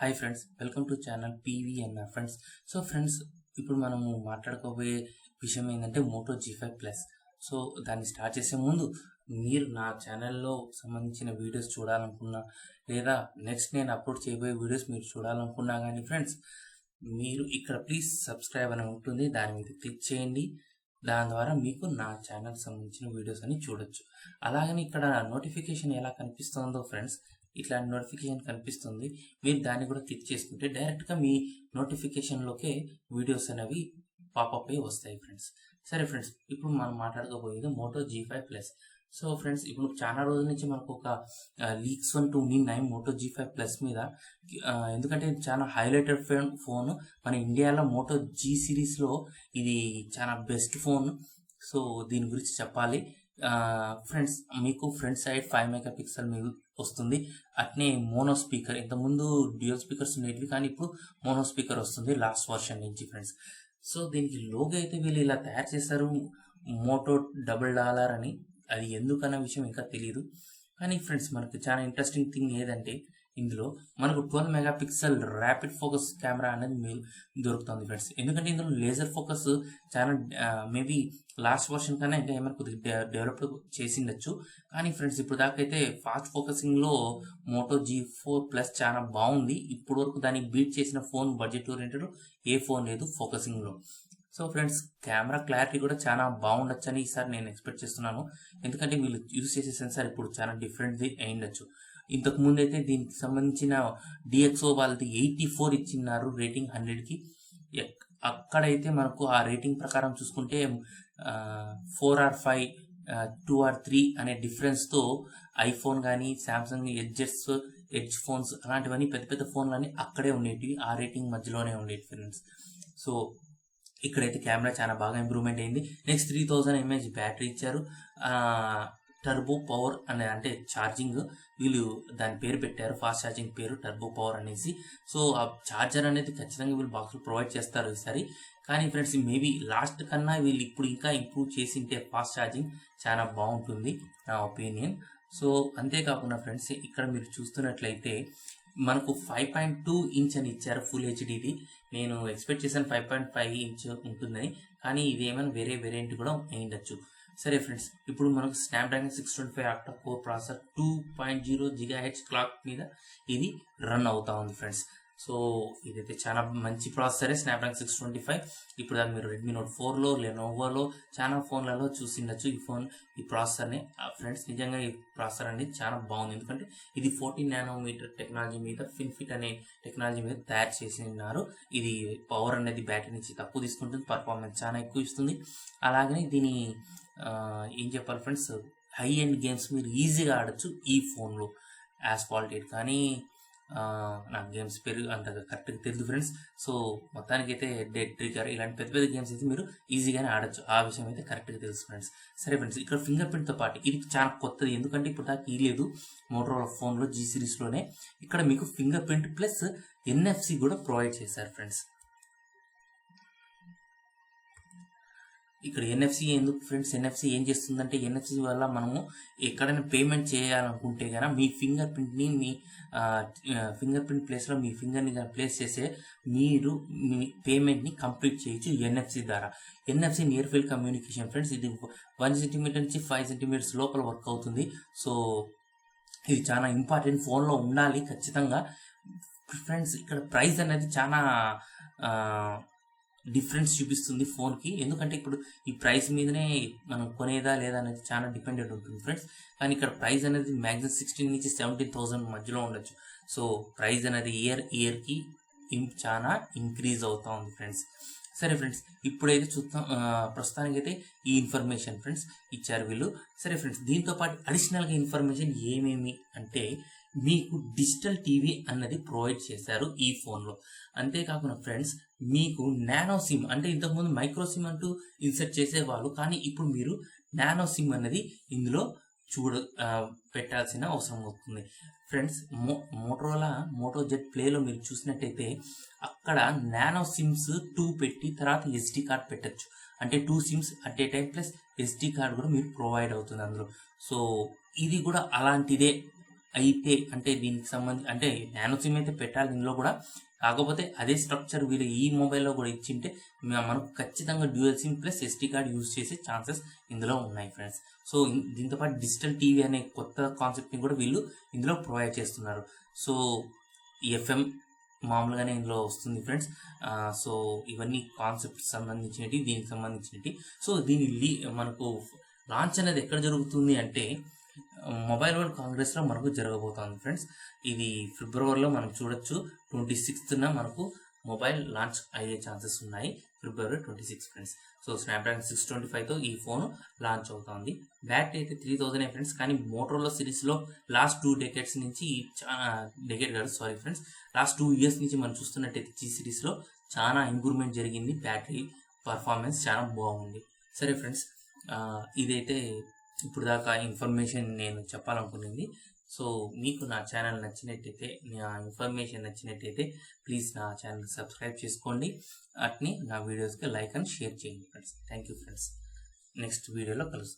Hi friends, welcome to channel PVNR friends. So friends, ఇప్పుడు మనము మాట్లాడుకోబోయే విషయం ఏంటంటే మోటో G5 Plus. సో దాన్ని స్టార్ట్ చేసే ముందు మీరు నా ఛానల్లో సంబంధించిన వీడియోస్ చూడాలనుకున్నా, లేదా నెక్స్ట్ నేను అప్లోడ్ చేయబోయే వీడియోస్ మీరు చూడాలనుకున్నా కానీ ఫ్రెండ్స్, మీరు ఇక్కడ ప్లీజ్ సబ్స్క్రైబ్ అని ఉంటుంది, దాని మీద క్లిక్ చేయండి. దాని ద్వారా మీకు నా ఛానల్ సంబంధించిన వీడియోస్ అని చూడొచ్చు. అలాగని ఇక్కడ నోటిఫికేషన్ ఎలా కనిపిస్తుందో ఫ్రెండ్స్, ఇట్లాంటి నోటిఫికేషన్ కనిపిస్తుంది. మీరు దాన్ని కూడా క్లిక్ చేసుకుంటే డైరెక్ట్గా మీ నోటిఫికేషన్లోకే వీడియోస్ అనేవి పాపప్ అయి వస్తాయి ఫ్రెండ్స్. సరే ఫ్రెండ్స్, ఇప్పుడు మనం మాట్లాడుకోబోయేది Moto G5 Plus. So friends, ఇప్పుడు చాలా రోజుల నుంచి మనకు ఒక లీక్స్ అంటూ ఉన్నాయి మోటో G5 Plus మీద. ఎందుకంటే ఇది చాలా హైలైటెడ్ ఫోన్. మన ఇండియాలో మోటో G సిరీస్లో ఇది చాలా బెస్ట్ ఫోన్. సో దీని గురించి చెప్పాలి ఫ్రెండ్స్. మీకు ఫ్రంట్ సైడ్ 5 MP మీకు వస్తుంది. అట్నే మోనో స్పీకర్, ఇంతకుముందు డ్యూయల్ స్పీకర్స్ ఉండేవి, కానీ ఇప్పుడు మోనో స్పీకర్ వస్తుంది లాస్ట్ వర్షన్ నుంచి ఫ్రెండ్స్. సో దీనికి లోగో అయితే వీళ్ళు ఇలా తయారు చేశారు, మోటో $1 అని. అది ఎందుకన్న విషయం ఇంకా తెలియదు. కానీ ఫ్రెండ్స్, మనకు చాలా ఇంట్రెస్టింగ్ థింగ్ ఏదంటే ఇందులో మనకు 12 MP ర్యాపిడ్ ఫోకస్ కెమెరా అనేది దొరుకుతుంది ఫ్రెండ్స్. ఎందుకంటే ఇందులో లేజర్ ఫోకస్ చాలా మేబీ లాస్ట్ వర్షన్ కన్నా ఇంకా ఏమైనా కొద్దిగా డెవలప్ చేసిండొచ్చు. కానీ ఫ్రెండ్స్, ఇప్పుడు దాకా అయితే ఫాస్ట్ ఫోకసింగ్లో మోటో G4 Plus చాలా బాగుంది. ఇప్పుడు వరకు దాన్ని బీట్ చేసిన ఫోన్ బడ్జెట్ ఓరియంటెడ్ ఏ ఫోన్ లేదు ఫోకసింగ్లో. సో ఫ్రెండ్స్, కెమెరా క్లారిటీ కూడా చాలా బాగుండొచ్చని ఈసారి నేను ఎక్స్పెక్ట్ చేస్తున్నాను. ఎందుకంటే వీళ్ళు యూజ్ చేసే సెన్సార్ ఇప్పుడు చాలా డిఫరెంట్ది అయిండొచ్చు. ఇంతకు ముందు అయితే దీనికి సంబంధించిన DxO వాళ్ళది 84 ఇచ్చిన్నారు రేటింగ్ 100కి. అక్కడైతే మనకు ఆ రేటింగ్ ప్రకారం చూసుకుంటే 4 or 5 2 or 3 అనే డిఫరెన్స్తో ఐఫోన్ కానీ శాంసంగ్ ఎడ్జ్ ఫోన్స్ అలాంటివన్నీ పెద్ద పెద్ద ఫోన్లన్నీ అక్కడే ఉండేటివి, ఆ రేటింగ్ మధ్యలోనే ఉండేవి ఫ్రెండ్స్. సో ఇక్కడైతే కెమెరా చాలా బాగా ఇంప్రూవ్మెంట్ అయింది. నెక్స్ట్ 3000 mAh బ్యాటరీ ఇచ్చారు. టర్బో పవర్ అంటే ఛార్జింగ్, వీళ్ళు దాని పేరు పెట్టారు, ఫాస్ట్ ఛార్జింగ్ పేరు టర్బో పవర్ అనేసి. సో ఆ ఛార్జర్ అనేది ఖచ్చితంగా వీళ్ళు బాక్స్లో ప్రొవైడ్ చేస్తారు ఈసారి. కానీ ఫ్రెండ్స్, మేబీ లాస్ట్ కన్నా వీళ్ళు ఇప్పుడు ఇంకా ఇంప్రూవ్ చేసింటే ఫాస్ట్ ఛార్జింగ్ చాలా బాగుంటుంది నా ఒపీనియన్. సో అంతేకాకుండా ఫ్రెండ్స్, ఇక్కడ మీరు చూస్తున్నట్లయితే మనకు 5.2 ఇంచ్ అని ఇచ్చారు ఫుల్ హెచ్డిది. నేను ఎక్స్పెక్ట్ చేశాను 5.5 ఇంచ్ ఉంటుందని, కానీ ఇది ఏమైనా వేరే వేరియంట్ కూడా అయ్యిండొచ్చు. సరే ఫ్రెండ్స్, ఇప్పుడు మనకు Snapdragon 625 octa core processor 2.0 GHz clock మీద ఇది రన్ అవుతా ఉంది ఫ్రెండ్స్. సో ఇదైతే చాలా మంచి ప్రాసెసరే స్నాప్డ్రాగన్ 625. ఇప్పుడు దాన్ని మీరు రెడ్మీ నోట్ 4లో, లెనోవోలో చాలా ఫోన్లలో చూసిండొచ్చు ఈ ప్రాసెసర్ని ఫ్రెండ్స్. నిజంగా ఈ ప్రాసెసర్ అనేది చాలా బాగుంది, ఎందుకంటే ఇది 14 nm టెక్నాలజీ మీద, ఫిన్ఫిట్ అనే టెక్నాలజీ మీద తయారు చేసినారు. ఇది పవర్ అనేది బ్యాటరీ నుంచి తక్కువ తీసుకుంటుంది, పర్ఫార్మెన్స్ చాలా ఎక్కువ ఇస్తుంది. అలాగనే దీని ఏం చెప్పాలి ఫ్రెండ్స్, హై ఎండ్ గేమ్స్ మీరు ఈజీగా ఆడచ్చు ఈ ఫోన్లో. యాస్ఫాల్టెడ్ కానీ నాకు గేమ్స్ పేరు అంత కరెక్ట్గా తెలియదు ఫ్రెండ్స్. సో మొత్తానికి అయితే డెడ్ ట్రిగర్ ఇలాంటి పెద్ద పెద్ద గేమ్స్ అయితే మీరు ఈజీగానే ఆడచ్చు, ఆ విషయం అయితే కరెక్ట్గా తెలుసు ఫ్రెండ్స్. సరే ఫ్రెండ్స్, ఇక్కడ ఫింగర్ ప్రింట్తో పాటు ఇది చాలా కొత్తది, ఎందుకంటే ఇప్పుడు దాకా లేదు మోటరోలా ఫోన్లో G సిరీస్లోనే. ఇక్కడ మీకు ఫింగర్ ప్రింట్ ప్లస్ NFC కూడా ప్రొవైడ్ చేశారు ఫ్రెండ్స్. ఇక్కడ NFC ఎందుకు ఫ్రెండ్స్, NFC ఏం చేస్తుందంటే, NFC వల్ల మనము ఎక్కడైనా పేమెంట్ చేయాలనుకుంటే కనుక మీ ఫింగర్ ప్రింట్ని మీ ఫింగర్ ప్రింట్ ప్లేస్లో మీ ఫింగర్ని ప్లేస్ చేసే మీరు మీ పేమెంట్ని కంప్లీట్ చేయొచ్చు NFC ద్వారా. NFC near field communication friends. ఇది 1 సెంటీమీటర్ నుంచి 5 సెంటీమీటర్స్ లోపల వర్క్ అవుతుంది. సో ఇది చాలా ఇంపార్టెంట్, ఫోన్లో ఉండాలి ఖచ్చితంగా ఫ్రెండ్స్. ఇక్కడ ప్రైస్ అనేది చాలా డిఫరెన్స్ చూపిస్తుంది ఫోన్కి, ఎందుకంటే ఇప్పుడు ఈ ప్రైస్ మీదనే మనం కొనేదా లేదా అనేది చాలా డిపెండెంట్ ఉంటుంది ఫ్రెండ్స్. కానీ ఇక్కడ ప్రైస్ అనేది మ్యాక్సిమం 16 నుంచి 17,000 మధ్యలో ఉండొచ్చు. సో ప్రైస్ అనేది ఇయర్కి చాలా ఇంక్రీజ్ అవుతూ ఉంది ఫ్రెండ్స్. సరే ఫ్రెండ్స్, ఇప్పుడైతే చూద్దాం. ప్రస్తుతానికైతే ఈ ఇన్ఫర్మేషన్ ఫ్రెండ్స్ ఇచ్చారు వీళ్ళు. సరే ఫ్రెండ్స్, దీంతోపాటు అడిషనల్గా ఇన్ఫర్మేషన్ ఏమేమి అంటే, మీకు డిజిటల్ టీవీ అన్నది ప్రొవైడ్ చేశారు ఈ ఫోన్లో. అంతేకాకుండా ఫ్రెండ్స్, మీకు నానో సిమ్ అంటే ఇంతకుముందు మైక్రో సిమ్ అంటూ ఇన్సర్ట్ చేసేవాళ్ళు, కానీ ఇప్పుడు మీరు నానో సిమ్ అన్నది ఇందులో పెట్టాల్సిన అవసరం అవుతుంది ఫ్రెండ్స్. మోటరోలా మోటో జెడ్ ప్లేలో మీరు చూసినట్టయితే అక్కడ నానో సిమ్స్ 2 పెట్టి తర్వాత SD కార్డ్ పెట్టచ్చు. అంటే 2 SIMs at a time plus SD card కూడా మీకు ప్రొవైడ్ అవుతుంది అందులో. సో ఇది కూడా అలాంటిదే అయితే అంటే దీనికి సంబంధించి అంటే నానో సిమ్ అయితే పెట్టాలి దీనిలో కూడా. కాకపోతే అదే స్ట్రక్చర్ వీళ్ళు ఈ మొబైల్లో కూడా ఇచ్చింటే మనకు ఖచ్చితంగా dual SIM plus ST card use చేసే ఛాన్సెస్ ఇందులో ఉన్నాయి ఫ్రెండ్స్. సో దీంతో పాటు డిజిటల్ టీవీ అనే కొత్త కాన్సెప్ట్ని కూడా వీళ్ళు ఇందులో ప్రొవైడ్ చేస్తున్నారు. సో ఎఫ్ఎం మామూలుగానే ఇందులో వస్తుంది ఫ్రెండ్స్. సో ఇవన్నీ కాన్సెప్ట్ సంబంధించినవి, దీనికి సంబంధించినవి. సో దీని మనకు లాంచ్ అనేది ఎక్కడ జరుగుతుంది అంటే మొబైల్ వరల్డ్ కాంగ్రెస్లో మనకు జరగబోతోంది ఫ్రెండ్స్. ఇది ఫిబ్రవరిలో మనం చూడొచ్చు. 26న మనకు మొబైల్ లాంచ్ అయ్యే ఛాన్సెస్ ఉన్నాయి, ఫిబ్రవరి 26 ఫ్రెండ్స్. సో స్నాప్డ్రాగన్ 625తో ఈ ఫోన్ లాంచ్ అవుతుంది. బ్యాటరీ అయితే 3000 ఫ్రెండ్స్. కానీ మోటరోలా సిరీస్లో లాస్ట్ 2 డెకేడ్స్ నుంచి లాస్ట్ 2 ఇయర్స్ నుంచి మనం చూస్తున్నట్టయితే జీ సిరీస్లో చాలా ఇంప్రూవ్మెంట్ జరిగింది. బ్యాటరీ పర్ఫార్మెన్స్ చాలా బాగుంది. సరే ఫ్రెండ్స్, ఇదైతే ఇప్పుడు దాకా ఇన్ఫర్మేషన్ నేను చెప్పాలనుకునేది. సో మీకు నా ఛానల్ నచ్చినట్టయితే, నా ఇన్ఫర్మేషన్ నచ్చినట్టయితే ప్లీజ్ నా ఛానల్ సబ్స్క్రైబ్ చేసుకోండి. అట్ని నా వీడియోస్కి లైక్ అండ్ షేర్ చేయండి friends. Thank you friends. Next వీడియోలో కలుస్తాం.